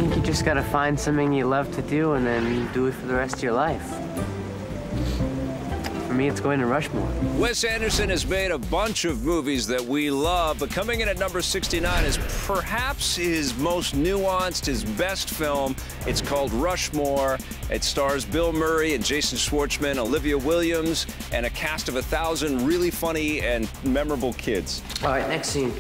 think you just gotta find something you love to do and then do it for the rest of your life. For me, it's going to Rushmore. Wes Anderson has made a bunch of movies that we love, but coming in at number 69 is perhaps his most nuanced, his best film. It's called Rushmore. It stars Bill Murray and Jason Schwartzman, Olivia Williams, and a cast of 1,000 really funny and memorable kids. All right, next scene.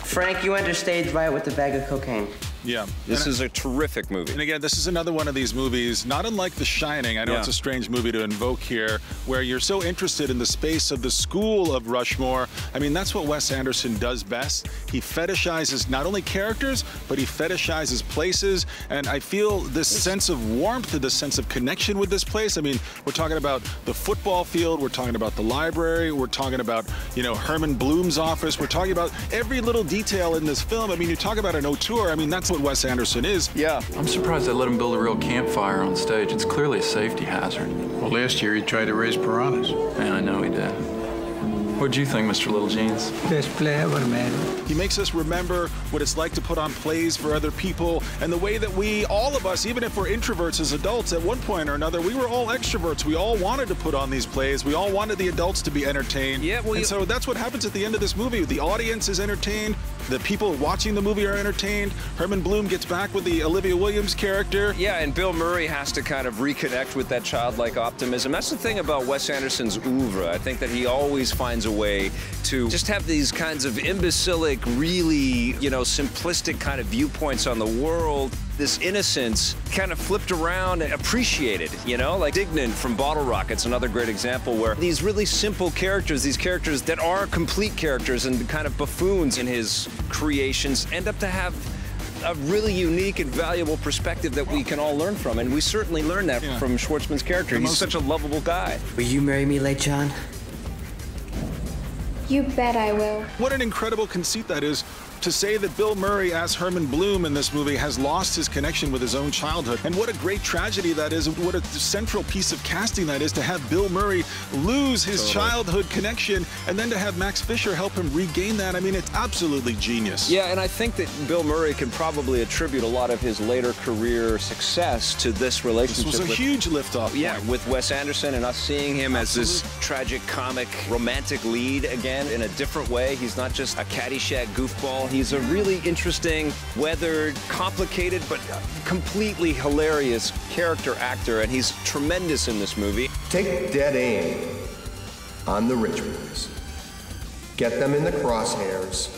Frank, you enter stage right with the bag of cocaine. Yeah. This is a terrific movie. And again, this is another one of these movies, not unlike The Shining. I know it's a strange movie to invoke here, where you're so interested in the space of the school of Rushmore. I mean, that's what Wes Anderson does best. He fetishizes not only characters, but he fetishizes places. And I feel this sense of warmth, this sense of connection with this place. I mean, we're talking about the football field, we're talking about the library, we're talking about, you know, Herman Bloom's office, we're talking about every little detail in this film. I mean, you talk about an auteur, I mean, that's what Wes Anderson is. Yeah. I'm surprised they let him build a real campfire on stage. It's clearly a safety hazard. Well, last year he tried to raise piranhas. Yeah, I know he did. What'd you think, Mr. Little Jeans? Best play ever, man. He makes us remember what it's like to put on plays for other people, and the way that we, all of us, even if we're introverts as adults, at one point or another, we were all extroverts. We all wanted to put on these plays. We all wanted the adults to be entertained. Yeah, well, and so that's what happens at the end of this movie. The audience is entertained. The people watching the movie are entertained. Herman Bloom gets back with the Olivia Williams character. Yeah, and Bill Murray has to kind of reconnect with that childlike optimism. That's the thing about Wes Anderson's oeuvre. I think that he always finds a way to just have these kinds of imbecilic, really, you know, simplistic kind of viewpoints on the world. This innocence kind of flipped around and appreciated, you know? Like Dignant from Bottle Rocket's another great example where these really simple characters, these characters that are complete characters and kind of buffoons in his creations, end up to have a really unique and valuable perspective that we can all learn from. And we certainly learn that from Schwartzman's character. He's such a lovable guy. Will you marry me, Late John? You bet I will. What an incredible conceit that is, to say that Bill Murray as Herman Bloom in this movie has lost his connection with his own childhood. And what a great tragedy that is, what a central piece of casting that is, to have Bill Murray lose his childhood connection and then to have Max Fisher help him regain that. I mean, it's absolutely genius. Yeah, and I think that Bill Murray can probably attribute a lot of his later career success to this relationship. This was a huge liftoff. Yeah, with Wes Anderson and us seeing him as this tragic, comic, romantic lead again in a different way. He's not just a Caddyshack goofball. He's a really interesting, weathered, complicated, but completely hilarious character actor, and he's tremendous in this movie. Take dead aim on the rich boys. Get them in the crosshairs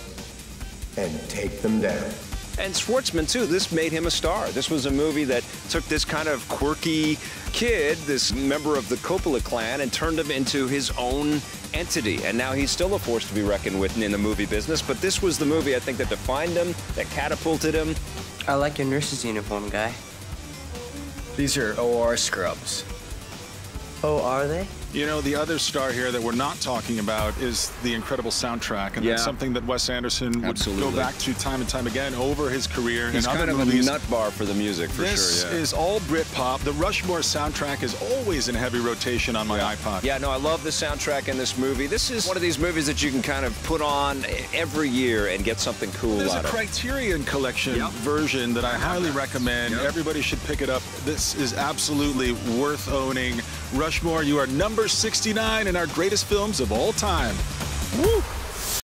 and take them down. And Schwartzman, too, this made him a star. This was a movie that took this kind of quirky kid, this member of the Coppola clan, and turned him into his own entity. And now he's still a force to be reckoned with in the movie business, but this was the movie, I think, that defined him, that catapulted him. I like your nurse's uniform, guy. These are OR scrubs. Oh, are they? You know, the other star here that we're not talking about is the incredible soundtrack, and that's something that Wes Anderson would go back to time and time again over his career. He's kind of a nut bar for the music, for this sure. Is all Britpop. The Rushmore soundtrack is always in heavy rotation on my iPod. Yeah, no, I love the soundtrack in this movie. This is one of these movies that you can kind of put on every year and get something cool There's out of. There's a Criterion Collection version that I highly recommend. Everybody should pick it up. This is absolutely worth owning. Rushmore, you are number 69 in our greatest films of all time. Woo!